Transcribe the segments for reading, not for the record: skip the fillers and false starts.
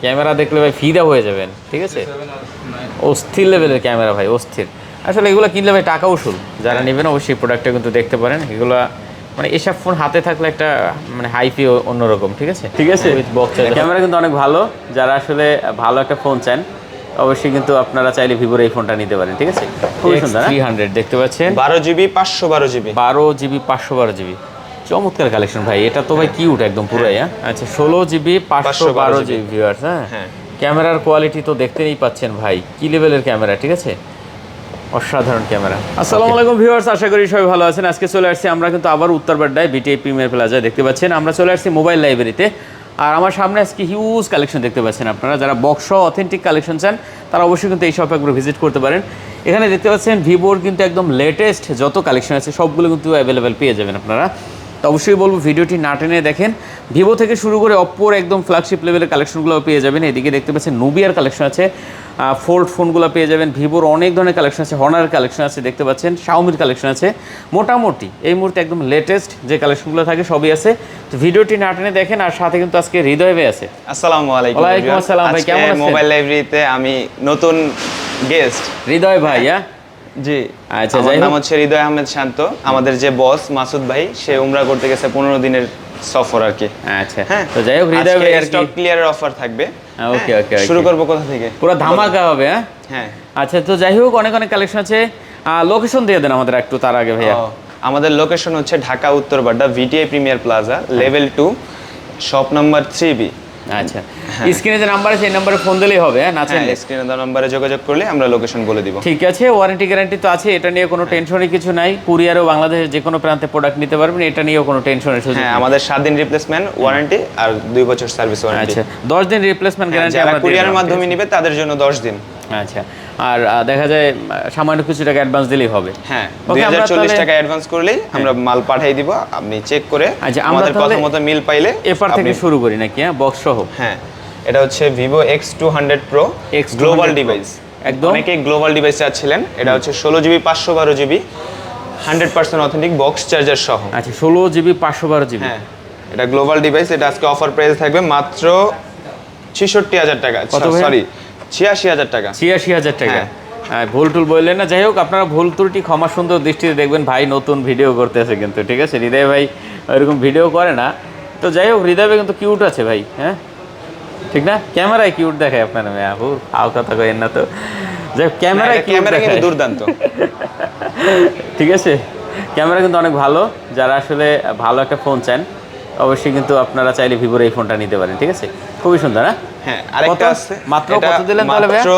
Camera দেখলে ভাই ফিদা হয়ে যাবেন, ঠিক আছে? অস্থির লেভেলের ক্যামেরা ভাই, অস্থির। আসলে এগুলো কিনলে ভাই টাকা উসুল। যারা নেবেন অবশ্যই প্রোডাক্টটা কিন্তু দেখতে পারেন। এগুলো মানে এসব ফোন হাতে থাকলে একটা মানে হাইফি অন্যরকম, ঠিক আছে? ঠিক আছে, ক্যামেরা কিন্তু অনেক ভালো। যারা আসলে ভালো একটা ফোন চান অবশ্যই কিন্তু আপনারা চাইলে ভিভোর এই ফোনটা নিতে পারেন, ঠিক আছে? খুবই সুন্দর। 300 দেখতে পাচ্ছেন, 12GB 512GB, 12GB 512GB, চমৎকার কালেকশন ভাই। এটা তো ভাই কিউট একদম পুরাই। হ্যাঁ আচ্ছা, 16GB 512GB ভিউয়ার্স। হ্যাঁ, ক্যামেরার কোয়ালিটি তো দেখতেই পাচ্ছেন ভাই, কি লেভেলের ক্যামেরা, ঠিক আছে? অসাধারণ ক্যামেরা। আসসালামু আলাইকুম ভিউয়ার্স, আশা করি সবাই ভালো আছেন। আজকে চলে আসছি আমরা কিন্তু আবার উত্তরবাড্ডায় বিটিআই প্রিমিয়ার প্লাজায়, দেখতে পাচ্ছেন। আমরা চলে আসছি মোবাইল লাইব্রেরিতে। আর আমার সামনে আজকে হিউজ কালেকশন দেখতে পাচ্ছেন আপনারা। যারা বক্স অথেন্টিক কালেকশন চান তারা অবশ্যই কিন্তু এই শপে একবার ভিজিট করতে পারেন। এখানে দেখতে পাচ্ছেন ভিভোর কিন্তু একদম লেটেস্ট যত কালেকশন আছে সবগুলো কিন্তু অ্যাভেলেবেল পেয়ে যাবেন আপনারা। তো অবশ্যই বলবো ভিডিওটি না টেনে দেখেন। ভিভো থেকে শুরু করে অপ্পোর একদম ফ্ল্যাগশিপ লেভেলের কালেকশনগুলো পেয়ে যাবেন। এদিকে দেখতে পাচ্ছেন নোবিয়ার কালেকশন আছে, ফোল্ড ফোনগুলো পেয়ে যাবেন। ভিভোর অনেক ধরনের কালেকশন আছে, হনারের কালেকশন আছে দেখতে পাচ্ছেন, শাওমির কালেকশন আছে। মোটামুটি এই মুহূর্তে একদম লেটেস্ট যে কালেকশনগুলো থাকে সবই আছে। তো ভিডিওটি না টেনে দেখেন। আর সাথে কিন্তু আজকে হৃদয় ভাই আছে। আসসালামু আলাইকুম। ওয়ালাইকুম আসসালাম ভাই, কেমন আছেন? মোবাইল লাইব্রেরিতে আমি নতুন গেস্ট হৃদয় ভাই। জি, আচ্ছা, আমার নাম হচ্ছে হৃদয় আহমেদ শান্ত। আমাদের যে বস মাসুদ ভাই, সে উমরা করতে গেছে 15 দিনের সফর আর কি। আচ্ছা হ্যাঁ, তো যাই হোক হৃদয় ভাই আর স্টক ক্লিয়ারের অফার থাকবে। ওকে ওকে, শুরু করব কোথা থেকে? পুরো ধামাকা হবে। হ্যাঁ আচ্ছা, তো যাই হোক অনেক অনেক কালেকশন আছে। লোকেশন দিয়ে দেন আমাদের একটু তার আগে ভাইয়া। আমাদের লোকেশন হচ্ছে Dhaka Uttar Badda BTI premier plaza level 2 shop number 3B। আচ্ছা, স্ক্রিনে যে নাম্বার আছে এই নম্বরে ফোন দিলেই হবে। না চাইলে স্ক্রিনে দেওয়া নম্বরে যোগাযোগ করলে আমরা লোকেশন বলে দিব। ঠিক আছে, ওয়ারেন্টি গ্যারান্টি তো আছে, এটা নিয়ে কোনো টেনশনই কিছু নাই। কুরিয়ারও বাংলাদেশের যে কোনো প্রান্তে প্রোডাক্ট নিতে পারবেন, এটা নিয়েও কোনো টেনশনের সুযোগ নেই। আমাদের 7 দিন রিপ্লেসমেন্ট ওয়ারেন্টি আর 2 বছর সার্ভিস ওয়ারেন্টি। আচ্ছা, 10 দিন রিপ্লেসমেন্ট গ্যারান্টি আমরা আমরা কুরিয়ারের মাধ্যমে নিবে তাদের জন্য 10 দিন। আচ্ছা, আর দেখা যায় সামান্য কিছু টাকা অ্যাডভান্স দিলেই হবে। হ্যাঁ, 2040 টাকা অ্যাডভান্স করলেই আমরা মাল পাঠিয়ে দিব, আপনি চেক করে আমাদের কথা মতো মিল পাইলে এরপর থেকে শুরু করি নাকি? বক্স সহ। হ্যাঁ, এটা হচ্ছে Vivo X200 Pro global device. একদম অনেকে গ্লোবাল ডিভাইস চাচ্ছিলেন। এটা হচ্ছে 16GB 512GB 100% authentic box charger সহ। আচ্ছা, 16GB 512GB। হ্যাঁ, এটা গ্লোবাল ডিভাইস। এটা আজকে অফার প্রাইস থাকবে মাত্র 66000 টাকা। সরি, 86000 টাকা। 86000 টাকা। ভুল টুল বললেন না। যাই হোক, আপনারা ভুল ত্রুটি ক্ষমা সুন্দর দৃষ্টিতে দেখবেন। ভাই নতুন ভিডিও করতেছে কিন্তু, ঠিক আছে? হৃদয় ভাই ওইরকম ভিডিও করে না। তো যাই হোক, হৃদয় ভাই কিন্তু কিউট আছে ভাই। হ্যাঁ, ঠিক না? ক্যামেরায় কিউট দেখায় আপনার মেয়ে। আপু আও কথা কইেন না তো। যাই হোক, ক্যামেরা কিন্তু দুর্দান্ত। ঠিক আছে, ক্যামেরা কিন্তু অনেক ভালো। যারা আসলে ভালো একটা ফোন চান অবশ্যই কিন্তু আপনারা চাইলে ভিভোর এই ফোনটা নিতে পারেন, ঠিক আছে? খুবই সুন্দর। হ্যাঁ, আরেকটা আছে। মাত্র কত দিলেন তাহলে ভাই? মাত্র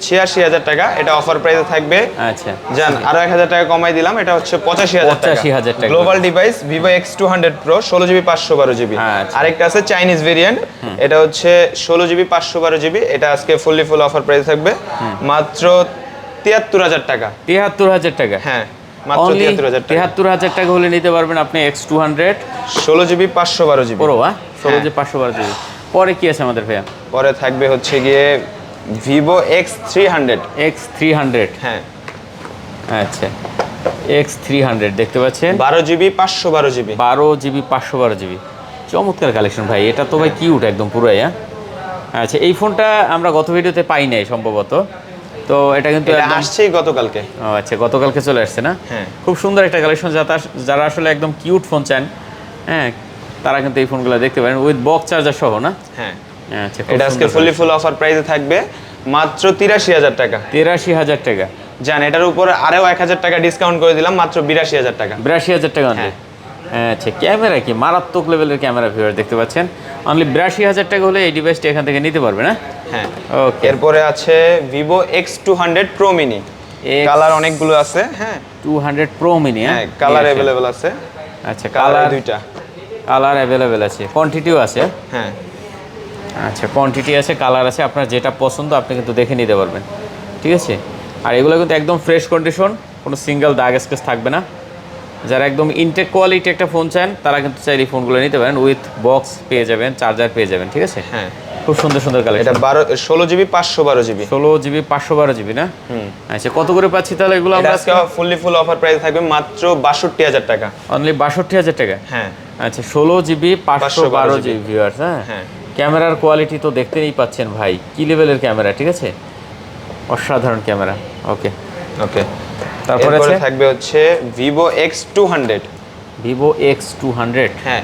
86000 টাকা। এটা অফার প্রাইসে থাকবে। আচ্ছা, জান আরো 1000 টাকা কমাই দিলাম। এটা হচ্ছে 85000 টাকা। Global device Vivo X200 Pro 16GB 512GB। আরেকটা আছে চাইনিজ ভেরিয়েন্ট। এটা হচ্ছে 16GB 512GB। এটা আজকে ফুল অফার প্রাইস থাকবে মাত্র 73000 টাকা। 73000 টাকা? হ্যাঁ, মাত্র 73000 টাকা। 73000 টাকা হলে নিতে পারবেন আপনি X200 16GB 512GB Pro। 16GB 512GB। পরে কি আছে আমাদের ভাইয়া? পরে থাকবে হচ্ছে গিয়ে Vivo X300। X300। হ্যাঁ, আচ্ছা, X300 দেখতে পাচ্ছেন, 12GB 512GB। 12GB 512GB, চমৎকার কালেকশন ভাই। এটা তো ভাই কিউট একদম পুরাই। আচ্ছা, এই ফোনটা আমরা গত ভিডিওতে পাই নাই সম্ভবত। তো এটা কিন্তু আসছেই গতকালকে। ও আচ্ছা, গতকালকে চলে আসছে না? হ্যাঁ, খুব সুন্দর একটা কালেকশন। যারা আসলে একদম কিউট ফোন চান, হ্যাঁ, তারা কিন্তু এই ফোনগুলো দেখতে পারেন উইথ বক্স চার্জার সহ না? হ্যাঁ। আচ্ছা, এটা আজকে ফুল অফার প্রাইসে থাকবে মাত্র 83000 টাকা। 83000 টাকা। জান এটার উপরে আরো 1000 টাকা ডিসকাউন্ট করে দিলাম, মাত্র 82000 টাকা। 82000 টাকা অনলি। আচ্ছা, ক্যামেরা কি মারাত্মক লেভেলের ক্যামেরা ভিউয়ার দেখতে পাচ্ছেন। অনলি 82000 টাকা হলে এই ডিভাইসটি এখান থেকে নিতে পারবে না? হ্যাঁ, ওকে। এরপরে আছে Vivo X200 Pro Mini। Colour অনেকগুলো আছে। হ্যাঁ, 200 Pro Mini। হ্যাঁ, কালার अवेलेबल আছে। আচ্ছা, কালার দুইটা কালার अवेलेबल আছে, কোয়ান্টিটিও আছে। হ্যাঁ, আচ্ছা, কোয়ান্টিটি আছে, কালার আছে। আপনার যেটা পছন্দ আপনি কিন্তু দেখে নিতে পারবেন, ঠিক আছে? আর এগুলো কিন্তু একদম ফ্রেশ কন্ডিশন, কোনো সিঙ্গেল দাগ স্কেচ থাকবে না। যারা একদম ইনটেক কোয়ালিটি একটা ফোন চান তারা কিন্তু চাইলে এই ফোনগুলো নিতে পারেন। উইথ বক্স পেয়ে যাবেন, চার্জার পেয়ে যাবেন, ঠিক আছে? হ্যাঁ, খুব সুন্দর সুন্দর কালেকশন। এটা 16GB 512GB। 16GB 512GB না? আচ্ছা, কত করে পাচ্ছি তাহলে এগুলো আমরা? আজকে ফুল অফার প্রাইস থাকবে মাত্র 62000 টাকা। অনলি 62000 টাকা। হ্যাঁ, আচ্ছা, 16GB 512GB ভিউয়ার্স। হ্যাঁ, ক্যামেরার কোয়ালিটি তো দেখতেই পাচ্ছেন ভাই, কি লেভেলের ক্যামেরা, ঠিক আছে, অসাধারণ ক্যামেরা। ওকে ওকে, তারপরে থাকবে হচ্ছে Vivo X200। Vivo X200, হ্যাঁ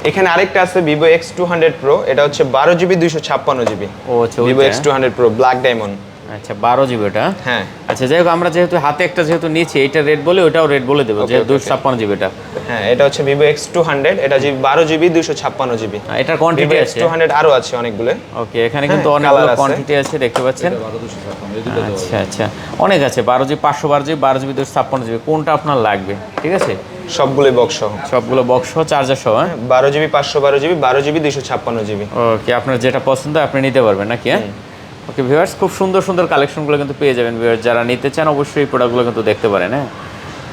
এখানে আরেকটা আছে Vivo X200 Pro, এটা হচ্ছে 12GB 256GB। ও আচ্ছা, Vivo X200 Pro black diamond. আচ্ছা 12GB ওটা। হ্যাঁ আচ্ছা যাই হোক, আমরা যেহেতু হাতে একটা যেহেতু নিয়েছি, এইটা রেট বলে ওটাও রেট বলে দেবো, যে 256GB টা। হ্যাঁ এটা হচ্ছে Vivo X200, এটা 12GB 256GB। এটার কোয়ান্টিটি আছে X200 আরো আছে অনেকগুলো। ওকে, এখানে কিন্তু অনেকগুলো কোয়ান্টিটি আছে, দেখতে পাচ্ছেন। আচ্ছা আচ্ছা, অনেক আছে, 12GB 512GB 12GB 256GB, কোনটা আপনার লাগবে, ঠিক আছে, সবগুলো বক্স সহ, সবগুলো বক্স সহ, চার্জার সহ। 12GB 512GB 12GB 256GB। ওকে, আপনার যেটা পছন্দ আপনি নিতে পারবেন নাকি? হ্যাঁ ওকে ভিউয়ার্স, খুব সুন্দর সুন্দর কালেকশনগুলো কিন্তু পেয়ে যাবেন ভিউয়ার্স, যারা নিতে চান অবশ্যই এই প্রোডাক্টগুলো কিন্তু দেখতে পারেন। হ্যাঁ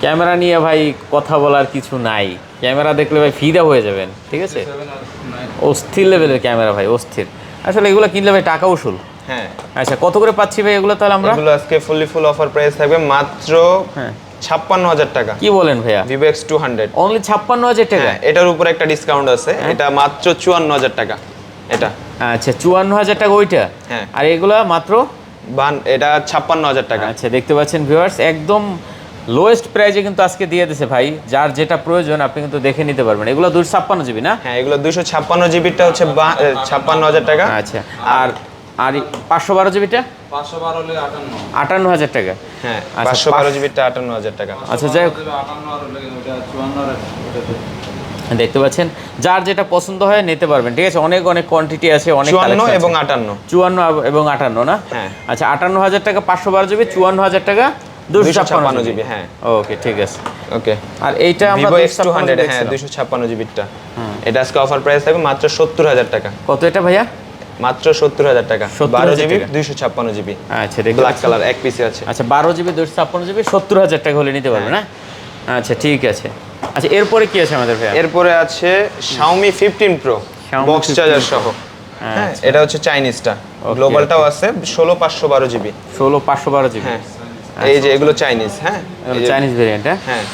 ক্যামেরা নিয়ে ভাই কথা বলার কিছু নাই, ক্যামেরা দেখলে ভাই ফিদা হয়ে যাবেন, ঠিক আছে, অস্থির লেভেলের ক্যামেরা ভাই, অস্থির। আসলে এগুলো কিনলে ভাই টাকা উসুল। হ্যাঁ আচ্ছা কত করে পাচ্ছি ভাই এগুলো তাহলে আমরা? এগুলো আজকে ফুল অফার প্রাইস থাকবে মাত্র 56,000 টাকা। কি বলেন ভাইয়া? Vivo X200 অনলি 56,000 টাকা? এটার উপরে একটা ডিসকাউন্ট আছে, এটা মাত্র 54,000 টাকা এটা। আচ্ছা 54,000 টাকা ওইটা? হ্যাঁ। আর এগুলা মাত্র এটা 56,000 টাকা। আচ্ছা দেখতে পাচ্ছেন ভিউয়ার্স, একদম লোয়েস্ট প্রাইজে কিন্তু আজকে দিয়ে দিয়েছে ভাই, যার যেটা প্রয়োজন আপনি কিন্তু দেখে নিতে পারবেন। এগুলো 256GB না? হ্যাঁ এগুলো 256GBটা হচ্ছে 56,000 টাকা। আচ্ছা আর আর 512GBটা? 512 হলে 58,000 টাকা। হ্যাঁ 512GBটা 58,000 টাকা। আচ্ছা যাই হোক, 58 আর ওটা 54 দেখতে পাচ্ছেন, যার যেটা পছন্দ হয় নিতে পারবেন, ঠিক আছে। অনেক অনেক কোয়ান্টিটি আছে, অনেক 54 এবং 58। 54 এবং 58 না? হ্যাঁ। আচ্ছা 58,000 টাকা 512GB, 54,000 টাকা 256GB। হ্যাঁ ওকে ঠিক আছে। ওকে, আর এইটা আমরা Vivo X200 হ্যাঁ 256GBটা, এটা আজকে অফার প্রাইস থাকবে মাত্র 70,000 টাকা। কত এটা ভাইয়া? মাত্র 70,000 টাকা, 70,000 12GB 256GB। আচ্ছা দেখতে ব্ল্যাক কালার এক পিসে আছে। আচ্ছা 12GB 256GB 70,000 টাকা হলে নিতে পারবে না? আচ্ছা ঠিক আছে। আচ্ছা এরপরে কি আছে আমাদের ভাইয়া? এরপরে আছে Xiaomi 15 Pro বক্স চার্জার সহ। হ্যাঁ এটা হচ্ছে চাইনিজটা, গ্লোবালটাও আছে 16/512GB। 16/512GB। হ্যাঁ এই যে এগুলো চাইনিজ। হ্যাঁ চাইনিজ ভেরিয়েন্ট। হ্যাঁ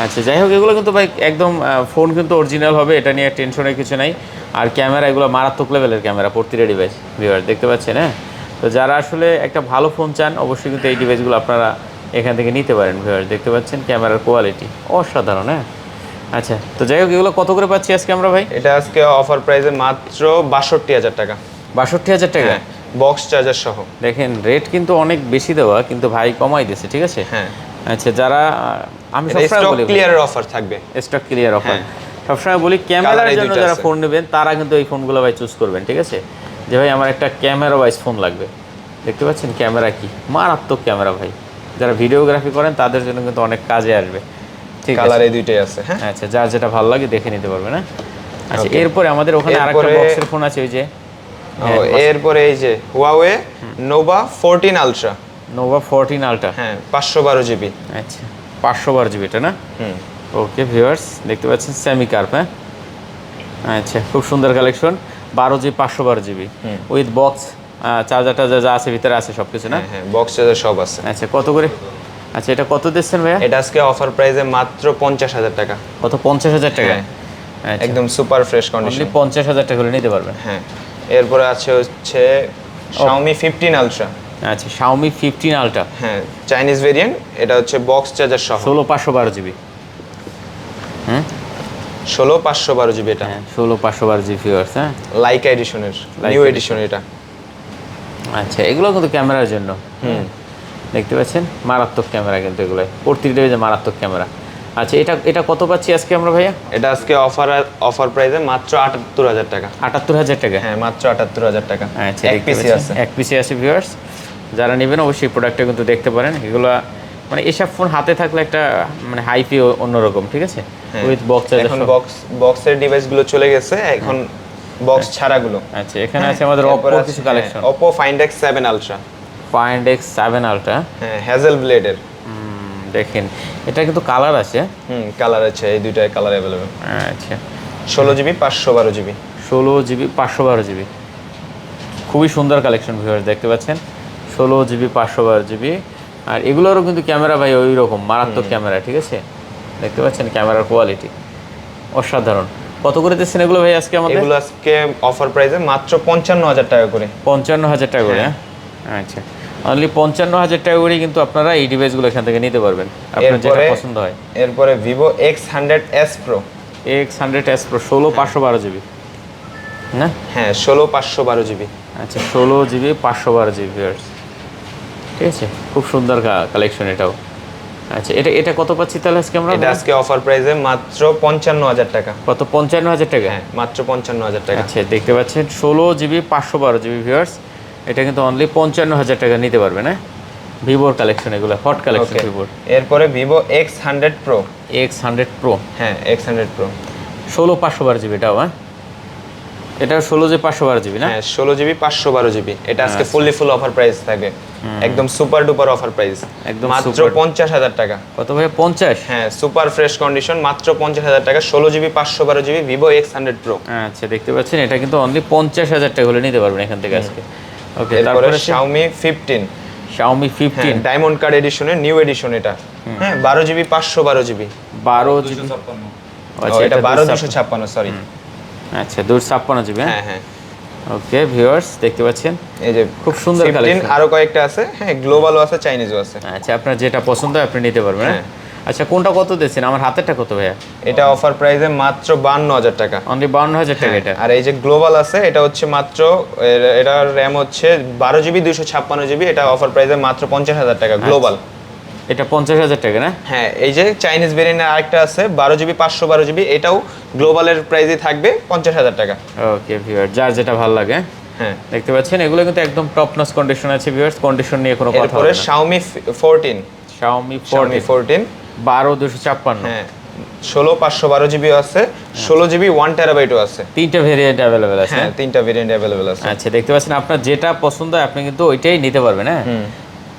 আচ্ছা যাই হোক, এগুলো কিন্তু ভাই একদম ফোন কিন্তু অরিজিনাল হবে, এটা নিয়ে টেনশনের কিছু নাই। আর ক্যামেরা এগুলো মারাত্মক লেভেলের ক্যামেরা প্রতিটা ডিভাইস, ভিউয়ার দেখতে পাচ্ছেন। হ্যাঁ তো যারা আসলে একটা ভালো ফোন চান অবশ্যই কিন্তু এই ডিভাইসগুলো আপনারা এখান থেকে নিতে পারেন। ভিউয়ার দেখতে পাচ্ছেন ক্যামেরার কোয়ালিটি অসাধারণ। হ্যাঁ আচ্ছা তো যাই হোক, এগুলো কত করে পাচ্ছি আজকে আমরা ভাই? এটা আজকে অফার প্রাইসে মাত্র 62,000 টাকা। 62,000 টাকা বক্স চার্জার সহ। দেখেন রেট কিন্তু অনেক বেশি দেওয়া, কিন্তু ভাই কমাই দিয়েছে, ঠিক আছে। হ্যাঁ আচ্ছা যারা, আমি সবসময় বলি ক্লিয়ারের অফার থাকবে, স্টক ক্লিয়ার অফার সবসময় বলি, ক্যামেরার জন্য যারা ফোন নেবেন তারা কিন্তু এই ফোনগুলো ভাই চুজ করবেন, ঠিক আছে। যে ভাই আমার একটা ক্যামেরা ওয়াইজ ফোন লাগবে, দেখতে পাচ্ছেন ক্যামেরা কি মারাত্মক ক্যামেরা ভাই, যারা ভিডিওগ্রাফি করেন তাদের জন্য কিন্তু অনেক কাজে আসবে, ঠিক আছে। কালার এই দুইটাই আছে। হ্যাঁ আচ্ছা যার যেটা ভালো লাগে দেখে নিতে পারবে না। আচ্ছা এরপরে আমাদের ওখানে আরেকটা বক্সের ফোন আছে, ওই যে এরপরে এই যে Huawei Nova 14 Ultra। Nova 14 Ultra হ্যাঁ 512GB। আচ্ছা 512GB এটা না? ওকে ভিউয়ার্স দেখতে পাচ্ছেন সেমি কার্ভ। হ্যাঁ আচ্ছা খুব সুন্দর collection, 12GB 512GB with box, চার্জারটা যা আছে ভিতরে আছে সব কিছু না? হ্যাঁ বক্স চার্জার সব আছে। আচ্ছা কত করে? আচ্ছা এটা কত দিচ্ছেন ভাইয়া? এটা আজকে অফার প্রাইসে মাত্র 50,000 টাকা। কত? 50,000 টাকা? একদম সুপার ফ্রেশ কন্ডিশন। 50,000 টাকা হলে নিতে পারবেন। হ্যাঁ এরপরে আছে হচ্ছে Xiaomi 15 Ultra। আচ্ছা Xiaomi 15 Ultra হ্যাঁ চাইনিজ ভেরিয়েন্ট, এটা হচ্ছে বক্স চার্জার সহ। 16/512GB। 16/512GB এটা। হ্যাঁ 16/512GB ভিউয়ার্স। হ্যাঁ লাইকা এডিশনের নিউ এডিশন এটা। আচ্ছা এগুলো কিন্তু ক্যামেরার জন্য, দেখতে পাচ্ছেন মারাত্মক ক্যামেরা কিন্তু এগুলো প্রতিটা যে মারাত্মক ক্যামেরা। আচ্ছা এটা কত পাচ্ছি আজকে আমরা ভাইয়া? এটা আজকে অফার প্রাইসে মাত্র 78,000 টাকা। 78,000 টাকা? হ্যাঁ মাত্র 78,000 টাকা। আচ্ছা এক পিসি আছে, এক পিসি আছে ভিউয়ার্স, যারা নেবেন অবশ্যই প্রোডাক্টটা কিন্তু দেখতে পারেন। এগুলো মানে এসব ফোন হাতে থাকলে একটা মানে হাইফি অন্যরকম, ঠিক আছে, উইথ বক্স চার্জার। এখন বক্সের ডিভাইসগুলো চলে গেছে, এখন বক্স ছাড়াগুলো। আচ্ছা এখানে আছে আমাদের Oppo কিছু collection. Oppo Find X7 Ultra। Find X7 Ultra হ্যাঁ হ্যাজেল ব্লেডের। দেখেন এটা কিন্তু কালার আছে। কালার আছে, এই দুইটাই কালার अवेलेबल। আচ্ছা 16GB 512GB। 16GB 512GB খুবই সুন্দর কালেকশন ভিউয়ার্স দেখতে পাচ্ছেন, 16GB 512GB। আর এগুলোরও কিন্তু ক্যামেরা ভাই ওই রকম মারাত্মক ক্যামেরা, ঠিক আছে, দেখতে পাচ্ছেন ক্যামেরার কোয়ালিটি অসাধারণ। কত করে দিচ্ছেন এগুলো ভাই আজকে আমাদের? এগুলো আজকে অফার প্রাইসে মাত্র 55,000 টাকা করে। 55,000 টাকা করে, হ্যাঁ আচ্ছা, অনলি 55,000 টাকা করে কিন্তু আপনারা এই ডিভাইসগুলো এখান থেকে নিতে পারবেন আপনার যেটা পছন্দ হয়। এরপরে Vivo X100s Pro। X100s Pro 16/512 GB না? হ্যাঁ 16/512 জিবি। আচ্ছা 16 জিবি 512 জিবি ভিউয়ার্স, ঠিক আছে, খুব সুন্দর কালেকশন এটাও। আচ্ছা এটা কত পাচ্ছি তাহলে আজকে আমরা? এটা আজকে অফার প্রাইসে মাত্র 55,000 টাকা। কত? 55,000 টাকা? হ্যাঁ মাত্র 55,000 টাকা। আচ্ছা দেখতে পাচ্ছেন 16 জিবি 512 জিবি ভিউয়ার্স, এটা কিন্তু অনলি 55,000 টাকা নিতে পারবেন। হ্যাঁ ভিভোর কালেকশন, এগুলো হট কালেকশন ভিভোর। এরপরে Vivo X100 Pro। X100 Pro, হ্যাঁ X100 Pro 16/512 জিবি এটাও। হ্যাঁ এটা 16 জিবি 512 জিবি না? হ্যাঁ 16 জিবি 512 জিবি। এটা আজকে ফুল অফার প্রাইস থাকবে, একদম সুপার ডুপার অফার প্রাইস, একদম মাত্র 50,000 টাকা। কত ভাই? 50? হ্যাঁ সুপার ফ্রেশ কন্ডিশন, মাত্র 50,000 টাকা, 16 GB 512 GB Vivo X100 Pro। আচ্ছা দেখতে পাচ্ছেন এটা কিন্তু অনলি 50,000 টাকা হলে নিতে পারবেন এখান থেকে আজকে। ওকে তারপরে Xiaomi 15। Xiaomi 15 ডায়মন্ড কার্ড এডিশনের নিউ এডিশন এটা। হ্যাঁ 12 জিবি 512 জিবি। 12 জিবি, 256 আচ্ছা এটা 12,256 সরি। আচ্ছা 256 জিবি। হ্যাঁ হ্যাঁ ওকে ভিউয়ার্স দেখতে পাচ্ছেন এই যে খুব সুন্দর 15 কালেকশন। আরো কয়েকটা আছে, হ্যাঁ গ্লোবালও আছে চাইনিজও আছে। আচ্ছা আপনার যেটা পছন্দ হয় আপনি নিতে পারবেন। হ্যাঁ আচ্ছা কোনটা কত দিচ্ছেন? আমার হাতেরটা কত ভাইয়া? এটা অফার প্রাইসে মাত্র 52,000 টাকা। অনলি 52,000 টাকা এটা। আর এই যে গ্লোবাল আছে এটা হচ্ছে মাত্র এটার র্যাম হচ্ছে 12 জিবি 256 জিবি, এটা অফার প্রাইসে মাত্র 50,000 টাকা গ্লোবাল। এটা 50,000 টাকা না? হ্যাঁ এই যে চাইনিজ ভেরিয়েন্টের আরেকটা আছে 12 জিবি 512 জিবি, এটাও গ্লোবালের প্রাইসে থাকবে 50,000 টাকা। ওকে ভিউয়ার যার যেটা ভালো লাগে। হ্যাঁ দেখতে পাচ্ছেন এগুলো কিন্তু একদম টপ নচ কন্ডিশন আছে ভিউয়ার্স, কন্ডিশন নিয়ে কোনো কথা হবে এরপরে না। Xiaomi 14। Xiaomi Xiaomi 14 12,256। হ্যাঁ 16/512 জিবি আছে, 16 জিবি 1 টেরাবাইটও আছে। তিনটা ভেরিয়েন্ট अवेलेबल আছে। হ্যাঁ তিনটা ভেরিয়েন্ট अवेलेबल আছে। আচ্ছা দেখতে পাচ্ছেন আপনার যেটা পছন্দ হয় আপনি কিন্তু ওইটাই নিতে পারবেন। হ্যাঁ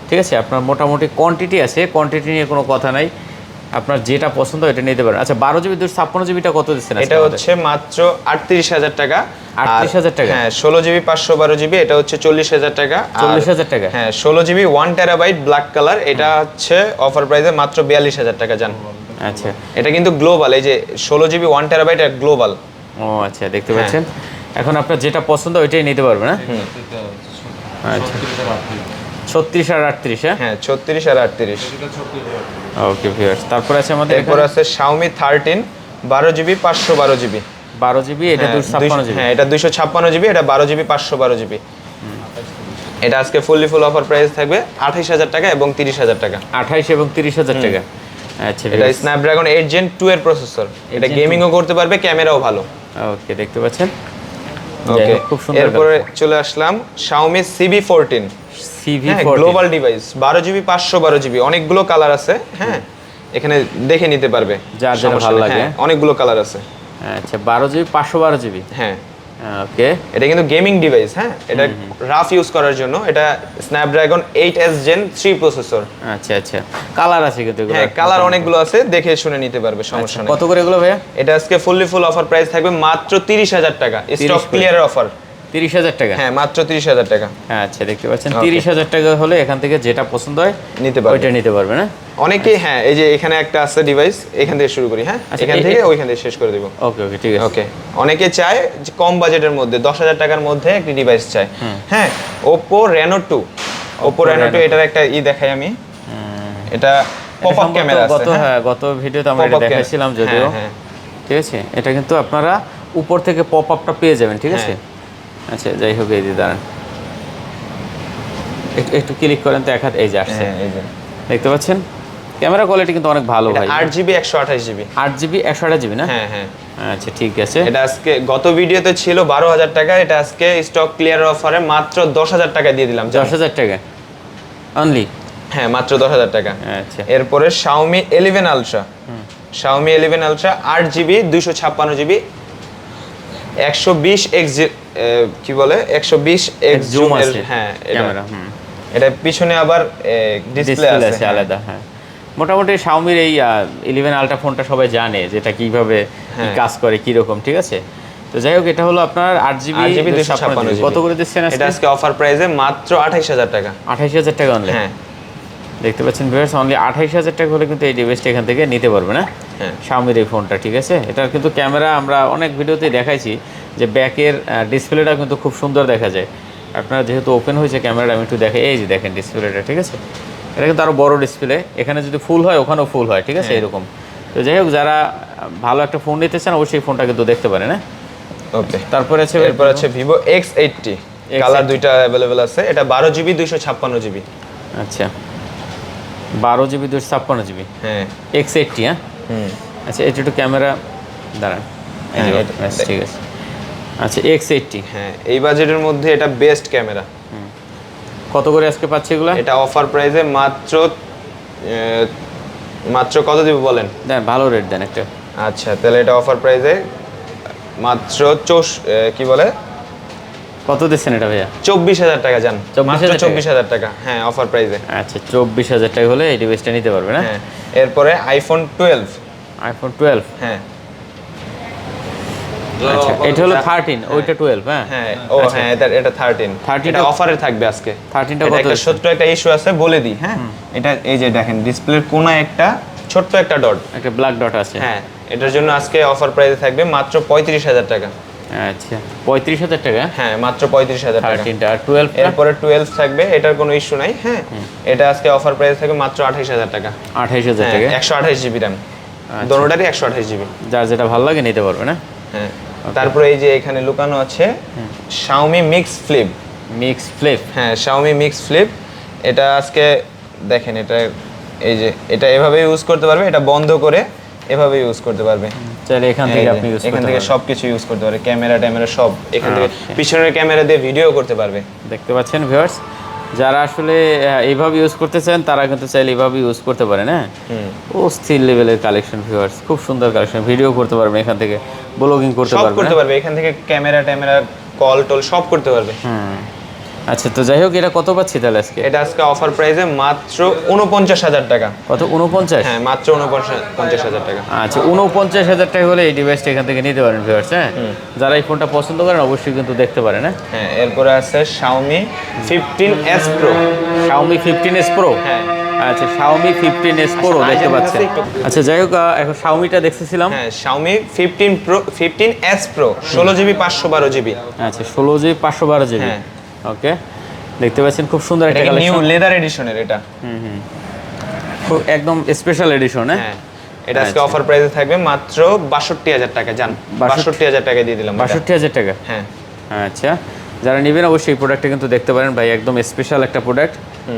ঠিক আছে, আপনার মোটামুটি কোয়ান্টিটি আছে, কোয়ান্টিটি নিয়ে কোনো কথা নাই, আপনার যেটা পছন্দ ওইটা নিতে পারেন। আচ্ছা 12 জিবি 256 জিবিটা কত দিচ্ছেন? এটা হচ্ছে মাত্র 38,000 টাকা। 38,000 টাকা? হ্যাঁ 16 জিবি 512 জিবি এটা হচ্ছে 40,000 টাকা। 40,000 টাকা? হ্যাঁ 16 জিবি 1 টেরাবাইট ব্ল্যাক কালার, এটা হচ্ছে অফার প্রাইসে মাত্র 42,000 টাকা জান। আচ্ছা এটা কিন্তু গ্লোবাল, এই যে 16 জিবি 1 টেরাবাইট এটা গ্লোবাল। ও আচ্ছা দেখতে পাচ্ছেন এখন আপনার যেটা পছন্দ ওইটাই নিতে পারবেন। হ্যাঁ আচ্ছা 36 আর 38। হ্যাঁ 36 আর 38। ওকে ভিউয়ার্স তারপর আছে আমাদের এরপর আছে Xiaomi 13 12 জিবি 512 জিবি। 12 জিবি এটা 256 জিবি। হ্যাঁ এটা 256 জিবি, এটা 12 জিবি 512 জিবি। এটা আজকে ফুল অফার প্রাইস থাকবে 28,000 টাকা এবং 30,000 টাকা। 28 এবং 30,000 টাকা। আচ্ছা এটা স্ন্যাপড্রাগন 8 Gen 2 এর প্রসেসর, এটা গেমিংও করতে পারবে, ক্যামেরাও ভালো। ওকে দেখতে পাচ্ছেন ওকে খুব সুন্দর। এরপরে চলে আসলাম Xiaomi CB14 CV14 global device 12 GB 512 GB, অনেকগুলো কালার আছে। হ্যাঁ এখানে দেখে নিতে পারবে যার যেটা ভালো লাগে। অনেকগুলো কালার আছে। আচ্ছা 12 জিবি 512 জিবি। হ্যাঁ ওকে এটা কিন্তু গেমিং ডিভাইস। হ্যাঁ এটা রাফ ইউজ করার জন্য, এটা স্ন্যাপড্রাগন 8s Gen 3 প্রসেসর। আচ্ছা আচ্ছা কালার আছে কিন্তু এগুলো? হ্যাঁ কালার অনেকগুলো আছে, দেখে শুনে নিতে পারবে, সমস্যা নেই। কত করে এগুলো ভাইয়া? এটা আজকে ফুল অফার প্রাইস থাকবে মাত্র 30,000 টাকা, স্টক ক্লিয়ারের অফার। 30,000 টাকা? হ্যাঁ মাত্র 30,000 টাকা। আচ্ছা দেখতে পাচ্ছেন 30,000 টাকা হলে এখান থেকে যেটা পছন্দ হয় নিতে পারবে, ওইটা নিতে পারবে না? অনেকেই। হ্যাঁ এই যে এখানে একটা আছে ডিভাইস, এখান থেকে শুরু করি। হ্যাঁ এখান থেকে ওইখান থেকে শেষ করে দেব। ওকে ওকে ঠিক আছে। ওকে অনেকে চায় যে কম বাজেটের মধ্যে 10,000 টাকার মধ্যে একটি ডিভাইস চায়। হ্যাঁ Oppo Reno 2, Oppo Reno 2 এটার একটা দেখাই আমি। এটা পপ আপ ক্যামেরা আছে। গত ভিডিওতে আমরা এটা দেখাইছিলাম যদিও। ঠিক আছে এটা কিন্তু আপনারা উপর থেকে পপ আপটা পেয়ে যাবেন, ঠিক আছে। আচ্ছা যাই হোক এই দিয়ে দাঁড়ান, একটু ক্লিক করেন তো এই যে আসছে। এই যে দেখতে পাচ্ছেন ক্যামেরা কোয়ালিটি কিন্তু অনেক ভালো ভাই। 8GB 128GB। 8GB 128GB না? হ্যাঁ হ্যাঁ আচ্ছা ঠিক আছে। এটা আজকে গত ভিডিওতে ছিল 12,000 টাকা, এটা আজকে স্টক ক্লিয়ার অফারে মাত্র 10,000 টাকা দিয়ে দিলাম। 10,000 টাকা অনলি? হ্যাঁ মাত্র 10,000 টাকা। আচ্ছা এরপরে Xiaomi 11 Ultra, Xiaomi 11 Ultra 8GB 256GB 120x কি বলে 120x জুম আছে। হ্যাঁ ক্যামেরা এটা পিছনে আবার ডিসপ্লে আছে আলাদা। হ্যাঁ মোটামুটি Xiaomi-র এই 11 Ultra ফোনটা সবাই জানে যেটা কিভাবে কি কাজ করে কি রকম, ঠিক আছে। তো যাই হোক এটা হলো আপনার 8GB 256GB। কত করে দিচ্ছেন আজকে? এটা আজকে অফার প্রাইসে মাত্র 28,000 টাকা। 28,000 টাকা অনলি? হ্যাঁ দেখতে পাচ্ছেন ভিউয়ার্স অনলি 28,000 টাকা হলে কিন্তু এই ডিভাইসটা এখান থেকে নিতে পারবে না। Xiaomi এই ফোনটা, ঠিক আছে। এটার কিন্তু ক্যামেরা আমরা অনেক ভিডিওতেই দেখাইছি যে ব্যাকের ডিসপ্লেটা কিন্তু খুব সুন্দর দেখা যায়। আপনারা যেহেতু ওপেন হয়েছে ক্যামেরাটা, আমি একটু দেখে, এই যে দেখেন ডিসপ্লেটা, ঠিক আছে। এটা কিন্তু আরও বড় ডিসপ্লে, এখানে যদি ফুল হয় ওখানেও ফুল হয়, ঠিক আছে, এরকম। তো যাই হোক, যারা ভালো একটা ফোন নিতে চান অবশ্যই ফোনটা কিন্তু দেখতে পারেন, হ্যাঁ। ওকে, তারপরে আছে এরপর আছে Vivo X80, কালার দুইটা অ্যাভেলেবেল আছে। এটা 12GB 256GB। আচ্ছা, 12GB 256GB, হ্যাঁ, X80, হ্যাঁ। আচ্ছা, এটা একটু ক্যামেরা দাঁড়ান, ঠিক আছে। আচ্ছা, X80, হ্যাঁ, এই বাজেটের মধ্যে এটা বেস্ট ক্যামেরা। কত করে আজকে পাচ্ছি এগুলো? এটা অফার প্রাইসে মাত্র কত দিব বলেন? দেন, ভালো রেট দেন একটা। আচ্ছা, তাহলে এটা অফার প্রাইসে মাত্র কি বলে, কত দিচ্ছেন এটা ভাইয়া? 24,000 টাকা জান, 24,000 টাকা, হ্যাঁ, অফার প্রাইসে। আচ্ছা, 24,000 টাকা হলে এই ডিভাইসটা নিতে পারবে না? হ্যাঁ, এরপরে আইফোন 12। আইফোন 12, হ্যাঁ। আচ্ছা, এটা হলো 13, ওইটা 12, হ্যাঁ। হ্যাঁ, ও হ্যাঁ, এটা 13। এটা অফারে থাকবে আজকে। 13টা এটা কত? একটা ছোট্ট একটা ইস্যু আছে, বলে দিই, হ্যাঁ। এটা এই যে দেখেন, ডিসপ্লের কোণায় একটা ছোট্ট একটা ডট, একটা ব্ল্যাক ডট আছে। হ্যাঁ, এটার জন্য আজকে অফার প্রাইসে থাকবে মাত্র 35,000 টাকা। আচ্ছা, 35,000 টাকা, হ্যাঁ, মাত্র 35,000 টাকা। 13টা আর 12, এরপরে 12 থাকবে, এটার কোনো ইস্যু নাই, হ্যাঁ। এটা আজকে অফার প্রাইস থাকবে মাত্র 28,000 টাকা। 28,000 টাকা, 128GB RAM, দোনোটারই 128GB। যার যেটা ভালো লাগে নিতে পারবে না? হ্যাঁ। তারপরে এই যে এখানে লুকানো আছে Xiaomi Mix Flip। Mix flip, হ্যাঁ, Xiaomi Mix Flip। এটা আজকে দেখেন, এটা এই যে এটা এভাবে ইউজ করতে পারবে, এটা বন্ধ করে এভাবে ইউজ করতে পারবে। চাইলে এখান থেকে আপনি ইউজ এখান করতে থেকে পারবেন। সবকিছু ইউজ করতে পারবে, ক্যামেরা সব এখান থেকে, আচ্ছা। পিছনের ক্যামেরা দিয়ে ভিডিও করতে পারবে। দেখতে পাচ্ছেন ভিউয়ার্স, যারা আসলে এইভাবে ইউজ করতে চান তারা কিন্তু চাইলে এইভাবে ইউজ করতে পারেন, হ্যাঁ। ও স্থির লেভেলের কালেকশন ভিউয়ার্স, খুব সুন্দর কালেকশন। ভিডিও করতে পারবেন এখান থেকে, ব্লগিং করতে সব পারবেন, করতে পারবে এখান থেকে, ক্যামেরা কল টল সব করতে পারবে। আচ্ছা, তো যাই হোক, এটা কত পাচ্ছি তাহলে আজকে? এটা আজকে অফার প্রাইসে মাত্র 49,000 টাকা। কত? 49? হ্যাঁ, মাত্র 49,000 টাকা। আচ্ছা, 49,000 টাকা হলে এই ডিভাইসটা এখান থেকে নিতে পারেন ভিউয়ার্স, হ্যাঁ। যারা এই ফোনটা পছন্দ করেন অবশ্যই কিন্তু দেখতে পারেন, হ্যাঁ। হ্যাঁ, এরপরে আছে Xiaomi 15s Pro। Xiaomi 15s Pro, হ্যাঁ। আচ্ছা, Xiaomi 15s Pro দেখতে পাচ্ছেন। আচ্ছা, যাই হোক, এখন Xiaomi-টা দেখতেছিলাম। হ্যাঁ, Xiaomi 15s Pro 16GB 512GB। আচ্ছা, 16GB 512GB, হ্যাঁ। ওকে, দেখতে পাচ্ছেন খুব সুন্দর একটা নিউ কালেকশন, লেদার এডিশনের এটা। খুব একদম স্পেশাল এডিশন, হ্যাঁ। হ্যাঁ, এটা আজকে অফার প্রাইসে থাকবে মাত্র 62,000 টাকা জান, 62,000 টাকা দিয়ে দিলাম। 62,000 টাকা, হ্যাঁ। আচ্ছা, যারা নেবেন অবশ্যই এই প্রোডাক্টটা কিন্তু দেখতে পারেন ভাই, একদম স্পেশাল একটা প্রোডাক্ট,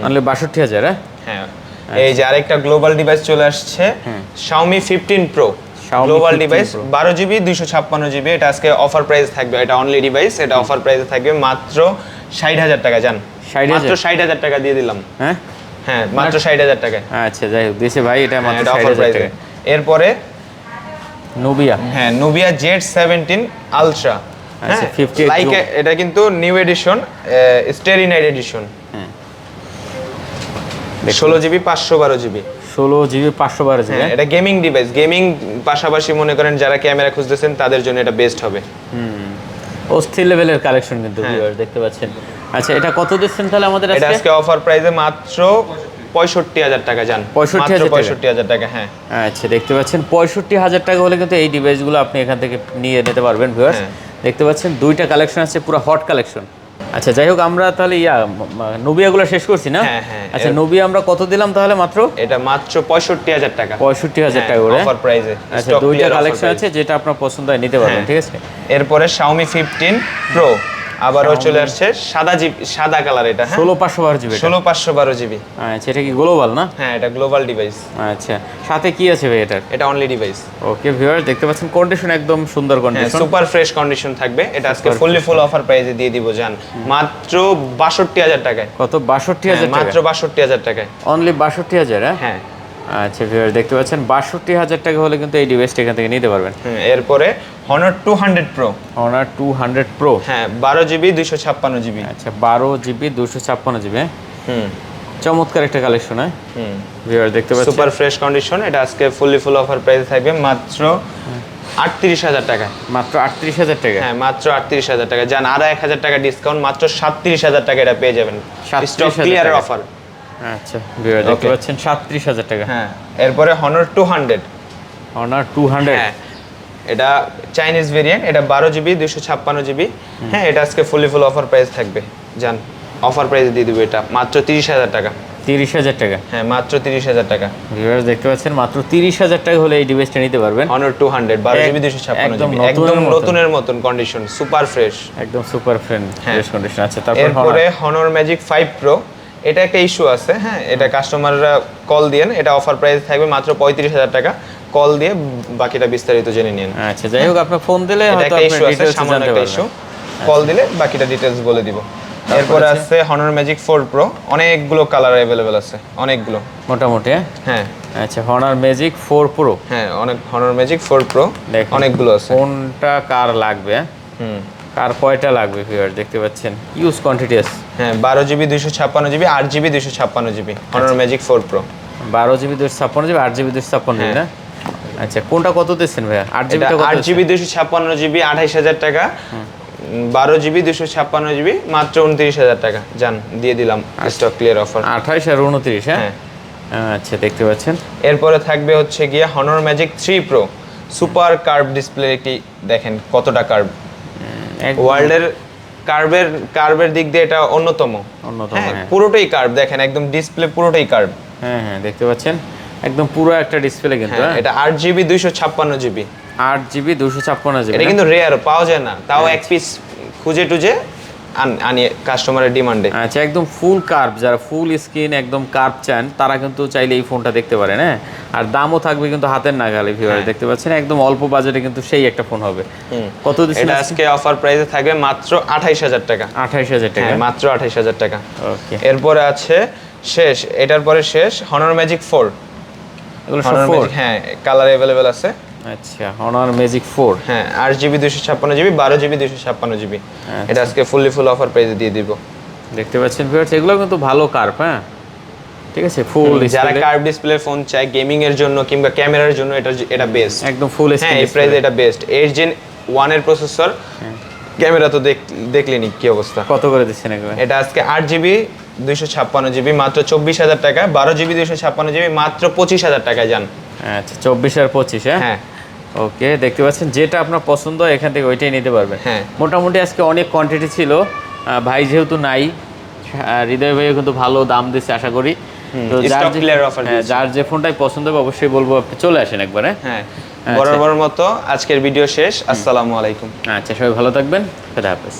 অনলি 62,000, হ্যাঁ। হ্যাঁ, এই যে আরেকটা গ্লোবাল ডিভাইস চলে আসছে, Xiaomi 15 Pro global 15 device, Pro 12GB 256GB। এটা আজকে অফার প্রাইস থাকবে, এটা অনলি ডিভাইস, এটা অফার প্রাইসে থাকবে মাত্র 60,000 টাকা জান, 60,000? মাত্র 60,000 টাকা দিয়ে দিলাম। হ্যাঁ, হ্যাঁ, মাত্র 60,000 টাকা। আচ্ছা, যাই হোক, দিয়েছে ভাই, এটা মাত্র এটা অফার 60,000 প্রাইসে। টাকা। এরপরে Nubia, হ্যাঁ, Nubia Z17 Ultra, আচ্ছা, 58 লাইক zoom। এটা কিন্তু new edition, starry night edition. 16GB 512GB। 16GB 512GB, হ্যাঁ, এটা গেমিং ডিভাইস, গেমিং পাশাপাশি মনে করেন যারা ক্যামেরা খুঁজতেছেন তাদের জন্য এটা বেস্ট হবে। অস্থির লেভেলের কালেকশন কিন্তু ভিউয়ার্স, দেখতে পাচ্ছেন। আচ্ছা, এটা কত দিচ্ছেন তাহলে আমাদের এটা আজকে? আজকে অফার প্রাইসে মাত্র 65,000 টাকা জান, 65,000 টাকা? 65,000 টাকা, হ্যাঁ। আচ্ছা, দেখতে পাচ্ছেন 65,000 টাকা হলে কিন্তু এই ডিভাইসগুলো আপনি এখান থেকে নিয়ে নিতে পারবেন ভিউয়ার্স। দেখতে পাচ্ছেন দুইটা কালেকশন আছে, পুরো হট কালেকশন। আচ্ছা, যাই হোক, আমরা তাহলে নুবিয়াগুলো শেষ করছি না? হ্যাঁ, হ্যাঁ। আচ্ছা, নুবিয়া আমরা কত দিলাম তাহলে? মাত্র এটা মাত্র 65,000 টাকা, 65,000 টাকা করে অফার প্রাইসে। আচ্ছা, দুইটা কালেকশন আছে, যেটা আপনার পছন্দ হয় নিতে পারবেন, ঠিক আছে। এরপরে Xiaomi 15 Pro আবারও চলে আসছে, সাদা কালার, এটা 16,512GB, 16,512GB। আচ্ছা, এটা কি গ্লোবাল না? হ্যাঁ, এটা গ্লোবাল ডিভাইস। আচ্ছা, সাথে কি আছে ভাই এটার? এটা অনলি ডিভাইস। ওকে ভিউয়ার, দেখতে পাচ্ছেন কন্ডিশন একদম সুন্দর কন্ডিশন, সুপার ফ্রেশ কন্ডিশন থাকবে। এটা আজকে ফুল অফার প্রাইসে দিয়ে দিব জান, মাত্র 62,000 টাকায়। কত? 62,000 টাকা, মাত্র 62,000 টাকায়, অনলি 62,000, হ্যাঁ। হ্যাঁ। আচ্ছা ভিউয়ার, দেখতে পাচ্ছেন 62,000 টাকা হলে কিন্তু এই ডিভাইসটা এখান থেকে নিতে পারবেন। এরপরে Honor 200 Pro, Honor 200 Pro, হ্যাঁ, 12GB 256GB। আচ্ছা, 12GB 256GB, চমৎকার একটা কালেকশন, হ্যাঁ। ভিউয়ার, দেখতে পাচ্ছেন সুপার ফ্রেশ কন্ডিশন। এটা আজকে ফুল অফার প্রাইসে থাকবে মাত্র 38,000 টাকা, মাত্র 38,000 টাকা, হ্যাঁ, মাত্র 38,000 টাকা জান, আর 1,000 টাকা ডিসকাউন্ট, মাত্র 37,000 টাকা এটা পেয়ে যাবেন, স্টক ক্লিয়ারের অফার। আচ্ছা ভিউয়ার, দেখতে পাচ্ছেন 37,000 টাকা। হ্যাঁ, এরপরে Honor 200, Honor 200 হ্যাঁ, এটা চাইনিজ ভেরিয়েন্ট, এটা 12GB 256GB। হ্যাঁ, এটা আজকে ফুল অফার প্রাইস থাকবে, জান অফার প্রাইসে দিয়ে দিব এটা মাত্র 30,000 টাকা। 30,000 টাকা? হ্যাঁ, মাত্র 30,000 টাকা। ভিউয়ার্স দেখতে পাচ্ছেন মাত্র 30,000 টাকা হলে এই ডিভাইসটা নিতে পারবেন। Honor 200 12GB 256GB, একদম নতুনের মতন কন্ডিশন, সুপার ফ্রেশ, একদম সুপার ফ্রেশ কন্ডিশন। আচ্ছা, এরপরে Honor Magic 5 Pro, এটা একটা ইস্যু আছে। হ্যাঁ, এটা কাস্টমাররা কল দিয়েন, এটা অফার প্রাইস থাকবে মাত্র 35,000 টাকা। কল দিয়ে বাকিটা বিস্তারিত জেনে নিন। আচ্ছা, যাই হোক আপনার ফোন দিলে এটা হয়তো একটা আপনি ইস্যু আছে, ডিটেইলস সামান্য জানতে একটা পারবেন। ইস্যু, কল দিলে বাকিটা ডিটেইলস বলে দিব। এরপরে আছে Honor Magic 4 Pro, অনেকগুলো কালার अवेलेबल আছে, অনেকগুলো মোটামুটি। হ্যাঁ, আচ্ছা, Honor Magic 4 Pro, হ্যাঁ, অনেক Honor Magic 4 Pro অনেকগুলো আছে। কোনটা কার লাগবে? কার কয়টা লাগবে ভিউয়ার দেখতে পাচ্ছেন, ইউজ কোয়ান্টিটি আছে। হ্যাঁ, 12GB 256GB 8GB 256GB Honor Magic 4 Pro, 12GB 256GB 8GB 256GB না? আচ্ছা, কোনটা কত দিচ্ছেন ভাইয়া? 8GB এটা টা কত? 8GB 256GB 28,000 টাকা, 12GB 256GB মাত্র 29,000 টাকা। জান দিয়ে দিলাম স্টক ক্লিয়ার অফার 28 আর 29। হ্যাঁ, আচ্ছা দেখতে পাচ্ছেন। এরপরে থাকবে হচ্ছে গিয়ে Honor Magic 3 Pro, super curve display. একটি দেখেন কতটা কার্ভ, ওয়ার্ল্ডের কার্ভের দিক দিয়ে এটা অন্যতম। হ্যাঁ, পুরোটাই কার্ভ, দেখেন একদম ডিসপ্লে পুরোটাই কার্ভ। হ্যাঁ, দেখতে পাচ্ছেন একদম পুরো একটা ডিসপ্লে কিন্তু। এটা 8GB 256GB, 8GB 256GB। এটা কিন্তু রেয়ার, পাওয়া যায় না, তাও এক পিস খুঁজে টুজে আনিয়ে কাস্টমারের ডিমান্ডে। আচ্ছা, একদম ফুল কার্ভ, যারা ফুল স্ক্রিন একদম কার্ভ চান তারা কিন্তু চাইলে এই ফোনটা দেখতে পারেন। হ্যাঁ, আর দামও থাকবে কিন্তু হাতের নাগালে। ভিউয়ার দেখতে পাচ্ছেন একদম অল্প বাজেটে কিন্তু সেই একটা ফোন হবে। কত দিচ্ছেন? এটা আজকে অফার প্রাইসে থাকবে মাত্র 28,000 টাকা। 28,000 টাকা? হ্যাঁ, মাত্র 28,000 টাকা। ওকে, এরপরে আছে শেষ, এটার পরে শেষ Honor Magic 4। এগুলো সব 4? হ্যাঁ, কালার अवेलेबल আছে। আচ্ছা, Honor Magic 4। হ্যাঁ, 8GB 256GB 12GB 256GB, এটা আজকে ফুল অফার প্রাইসে দিয়ে দিব। দেখতে পাচ্ছেন ভিউয়ার্স, এগুলো কিন্তু ভালো কার্ভ। হ্যাঁ, ঠিক আছে, ফুল যারা কার্ভ ডিসপ্লে ফোন চায় গেমিং এর জন্য কিংবা ক্যামেরার জন্য, এটা বেস্ট, একদম ফুল হ্যাঁ, স্ক্রিন এই প্রাইসে এটা বেস্ট। 8 Gen 1 এর প্রসেসর, ক্যামেরা তো দেখলেনি কি অবস্থা। কত করে দিচ্ছেন এগুলো? এটা আজকে 8GB 256GB মাত্র 24,000 টাকা, 12GB 256GB মাত্র 25,000 টাকায়। যান আচ্ছা, 24 আর 25। হ্যাঁ, ওকে, দেখতে পাচ্ছেন যেটা আপনার পছন্দ এখান থেকে ওইটাই নিতে পারবেন। হ্যাঁ, মোটামুটি আজকে অনেক কোয়ান্টিটি ছিল। ভাই যেহেতু নাই, হৃদয় ভাইও কিন্তু ভালো দাম দিচ্ছে আশা করি। তো যার যে ফোনটাই পছন্দ হবে অবশ্যই বলবো আপনি চলে আসেন একবারে। হ্যাঁ, বরাবর মতো আজকের ভিডিও শেষ। আসসালামু আলাইকুম। আচ্ছা, সবাই ভালো থাকবেন, খুদা হাফেজ।